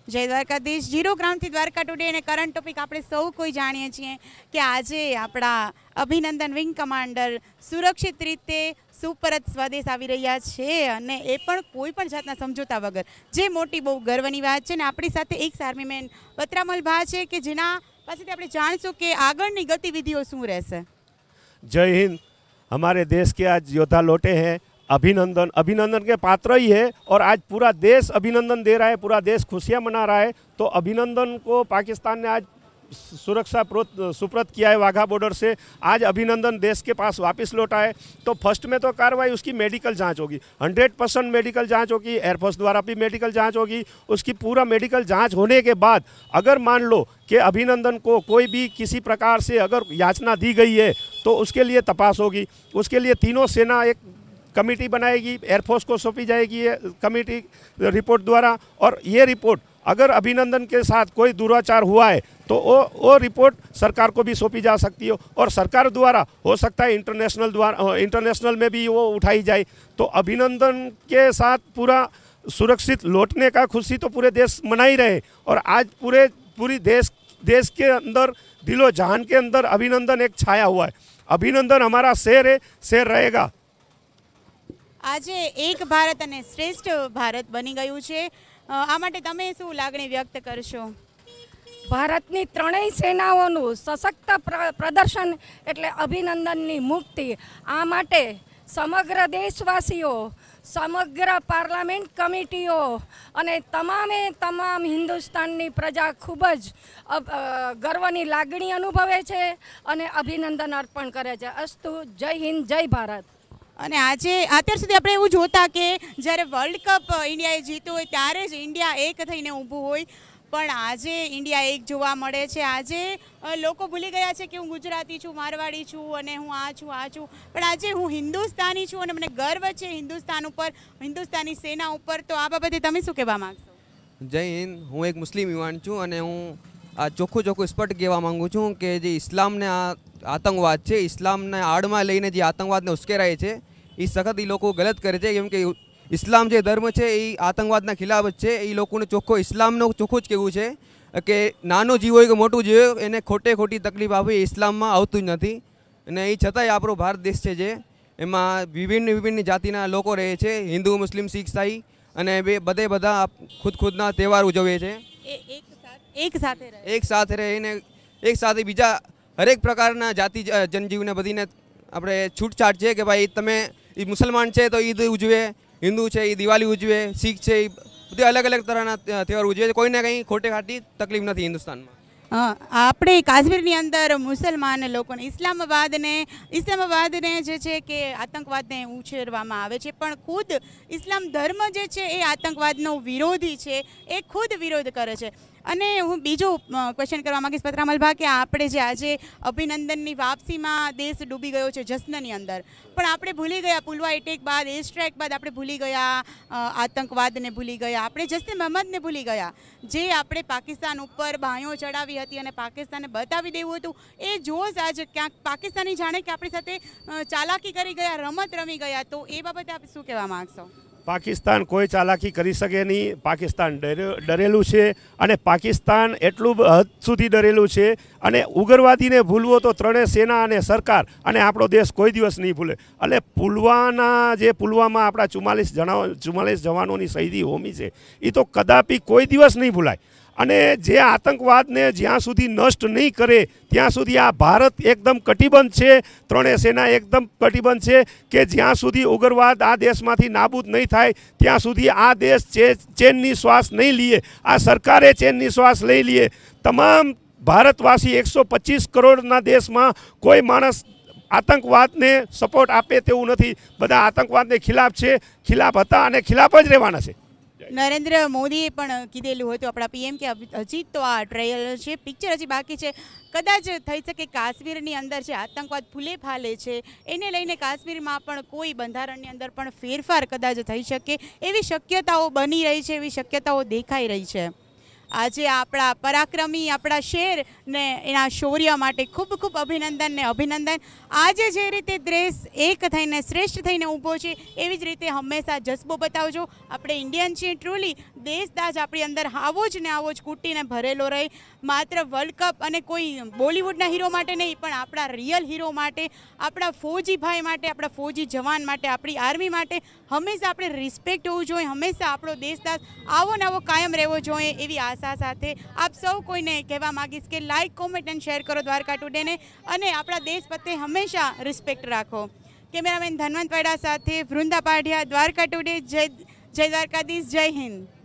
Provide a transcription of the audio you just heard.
જય Dwarkadhish. Zero ગ્રાઉન્ડથી Dwarka today અને current topic આપણે સૌ કોઈ જાણીએ છીએ કે આજે આપણા અભિનંદન વિંગ કમાન્ડર સુરક્ષિત રીતે સુપરત સ્વદેશ આવી રહ્યા છે અને એ પણ કોઈ પણ જાતના સમજોતા વગર, જે મોટી બહુ ગર્વની વાત છે. ને આપણી સાથે એક આર્મીમેન બત્રામલ ભા છે કે જેના પાસેથી આપણે જાણીશું કે આગળની ગતિવિધિઓ શું રહેશે. जय हिंद. हमारे देश के आज योद्धा लौटे हैं. अभिनंदन अभिनंदन के पात्र ही है और आज पूरा देश अभिनंदन दे रहा है, पूरा देश खुशियां मना रहा है. तो अभिनंदन को पाकिस्तान ने आज सुरक्षा सुप्रत किया है वाघा बॉर्डर से. आज अभिनंदन देश के पास वापस लौटा है. तो फर्स्ट में तो कार्रवाई उसकी मेडिकल जांच होगी, 100% मेडिकल जांच होगी. एयरफोर्स द्वारा भी मेडिकल जांच होगी. उसकी पूरा मेडिकल जांच होने के बाद अगर मान लो कि अभिनंदन को कोई भी किसी प्रकार से अगर याचना दी गई है तो उसके लिए तपास होगी. उसके लिए तीनों सेना एक कमेटी बनाएगी, एयरफोर्स को सौंपी जाएगी ये कमेटी रिपोर्ट द्वारा. और ये रिपोर्ट अगर अभिनंदन के साथ कोई दुराचार हुआ है तो वो रिपोर्ट सरकार को भी सौंपी जा सकती है और सरकार द्वारा हो सकता है इंटरनेशनल में भी वो उठाई जाए. तो अभिनंदन के साथ पूरा सुरक्षित लौटने का खुशी तो पूरे देश मना ही रहे. और आज पूरी देश के अंदर दिलो जहान के अंदर अभिनंदन एक छाया हुआ है. अभिनंदन हमारा शेर है, शेर रहेगा. આજે એક ભારત અને શ્રેષ્ઠ ભારત બની ગયું છે. આ માટે તમે શું લાગણી વ્યક્ત કરશો? ભારતની ત્રણેય સેનાઓનું સશક્ત પ્રદર્શન એટલે અભિનંદનની મુક્તિ. આ માટે સમગ્ર દેશવાસીઓ, સમગ્ર પાર્લામેન્ટ કમિટીઓ અને તમામ હિન્દુસ્તાનની પ્રજા ખૂબ જ ગર્વની લાગણી અનુભવે છે અને અભિનંદન અર્પણ કરે છે. અસ્તુ. જય હિન્દ, જય ભારત. અને આજે અત્યાર સુધી આપણે એવું જોતા કે જ્યારે વર્લ્ડ કપ ઇન્ડિયાએ જીત્યો હોય ત્યારે જ ઇન્ડિયા એક થઈને ઊભું હોય, પણ આજે ઇન્ડિયા એક જોવા મળે છે. આજે લોકો ભૂલી ગયા છે કે હું ગુજરાતી છું, મારવાડી છું અને હું આ છું, પણ આજે હું હિન્દુસ્તાની છું અને મને ગર્વ છે હિન્દુસ્તાન ઉપર, હિન્દુસ્તાની સેના ઉપર. તો આ બાબતે તમે શું કહેવા માગશો? જય હિન્દ. હું એક મુસ્લિમ યુવાન છું અને હું આ ચોખ્ખું સ્પષ્ટ કહેવા માગું છું કે જે ઇસ્લામને આતંકવાદ છે, ઇસ્લામને આડમાં લઈને જે આતંકવાદને ઉશ્કેરાય છે એ સખત એ લોકો ગલત કરે છે. કેમ કે ઇસ્લામ જે ધર્મ છે એ આતંકવાદના ખિલાફ જ છે. એ લોકોને ઇસ્લામનું ચોખ્ખું જ કહેવું છે કે નાનો જીવ હોય કે મોટું જીવ હોય એને ખોટી તકલીફ આપવી એ ઇસ્લામમાં આવતું જ નથી. અને એ છતાંય આપણો ભારત દેશ છે જે એમાં વિભિન્ન જાતિના લોકો રહે છે, હિન્દુ, મુસ્લિમ, શીખ, ઈસાઈ, અને બધા ખુદના તહેવાર ઉજવે છે. એક સાથે રહીને એક સાથે બીજા હરેક પ્રકારના જાતિ જનજીવને બધીને આપણે છૂટછાટ છે કે ભાઈ તમે એ મુસલમાન છે તો ઈદ ઉજવે, હિન્દુ છે એ દિવાળી ઉજવે, શીખ છે એ બધે અલગ તરહના તહેવાર ઉજવે છે. કોઈને કંઈ ખાટી તકલીફ નથી હિન્દુસ્તાનમાં. આપણે કાશ્મીરની અંદર મુસલમાન લોકોને ઇસ્લામાબાદને જે છે કે આતંકવાદને ઉછેરવામાં આવે છે, પણ ખુદ ઇસ્લામ ધર્મ જે છે એ આતંકવાદનો વિરોધી છે, એ ખુદ વિરોધ કરે છે. અને હું બીજો ક્વેશ્ચન કરવા માંગીશ પત્રામલભા કે આપણે જે આજે અભિનંદનની વાપસીમાં દેશ ડૂબી ગયો છે જશ્નની અંદર, પણ આપણે ભૂલી ગયા પુલવા એટેક બાદ, એર સ્ટ્રાઇક બાદ આપણે ભૂલી ગયા આતંકવાદને, ભૂલી ગયા આપણે જશ્ન મોહમ્મદને, ભૂલી ગયા જે આપણે પાકિસ્તાન ઉપર બાંયો ચડાવી હતી અને પાકિસ્તાનને બતાવી દેવું હતું. એ જોશ આજે ક્યાંક પાકિસ્તાની જાણે કે આપણી સાથે ચાલાકી કરી ગયા, રમત રમી ગયા. તો એ બાબતે આપ શું કહેવા માગશો? પાકિસ્તાન કોઈ ચાલાકી કરી શકે નહીં. પાકિસ્તાન ડરેલું છે અને પાકિસ્તાન એટલું હદ સુધી ડરેલું છે. અને ઉગ્રવાદીને ભૂલવો તો ત્રણેય સેના અને સરકાર અને આપણો દેશ કોઈ દિવસ નહીં ભૂલે. એટલે પુલવામા આપણા 44 જવાનોની શહીદી હોમી છે એ તો કદાપી કોઈ દિવસ નહીં ભૂલાય. અને જે આતંકવાદને જ્યાં સુધી નષ્ટ નહીં કરે ત્યાં સુધી આ ભારત એકદમ કટિબદ્ધ છે, ત્રણેય સેના એકદમ કટિબદ્ધ છે કે જ્યાં સુધી ઉગ્રવાદ આ દેશમાંથી નાબૂદ નહીં થાય ત્યાં સુધી આ દેશ ચેનની શ્વાસ નહીં લઈએ, આ સરકારે ચેનની શ્વાસ લઈ લઈએ. તમામ ભારતવાસી 125 કરોડના દેશમાં કોઈ માણસ આતંકવાદને સપોર્ટ આપે તેવું નથી. બધા આતંકવાદને ખિલાફ છે, ખિલાફ હતા અને ખિલાફ જ રહેવાના છે. નરેન્દ્ર મોદીએ પણ કીધેલું હતું આપણા પીએમ કે હજી તો આ ટ્રેલર છે, પિક્ચર હજી બાકી છે. કદાચ થઈ શકે કાશ્મીરની અંદર જે આતંકવાદ ફૂલે ફાલે છે એને લઈને કાશ્મીરમાં પણ કોઈ બંધારણની અંદર પણ ફેરફાર કદાચ થઈ શકે એવી શક્યતાઓ બની રહી છે, એવી શક્યતાઓ દેખાઈ રહી છે. આજે આપણા પરાક્રમી, આપણા શેર ને એના શૌર્ય માટે ખૂબ ખૂબ અભિનંદન. આજે જે રીતે દેશ એક થઈને શ્રેષ્ઠ થઈને ઊભો છે એવી જ રીતે હંમેશા જસ્બો બતાવજો. આપણે ઇન્ડિયન છીએ, ટ્રુલી દેશદાજ આપણી અંદર આવો જ ને આવો જ કૂટીને ભરેલો રહે, માત્ર વર્લ્ડ કપ અને કોઈ બોલિવૂડના હીરો માટે નહીં પણ આપણા રિયલ હીરો માટે, આપણા ફૌજી ભાઈ માટે, આપણા ફૌજી જવાન માટે, આપણી આર્મી માટે હંમેશા આપણે રિસ્પેક્ટ હોવું જોઈએ, હંમેશા આપણો દેશદાજ આવો ને આવો કાયમ રહેવો જોઈએ એવી આશા સાથે આપ સૌ કોઈને કહેવા માગીશ કે લાઇક, કોમેન્ટ અને શેર કરો દ્વારકા ટુડેને અને આપણા દેશ પ્રત્યે હંમેશા રિસ્પેક્ટ રાખો. કેમેરામેન ધનવંત વાડા સાથે વૃંદા પાઢિયા, દ્વારકા ટુડે. જય દ્વારકાધીશ, જય હિન્દ.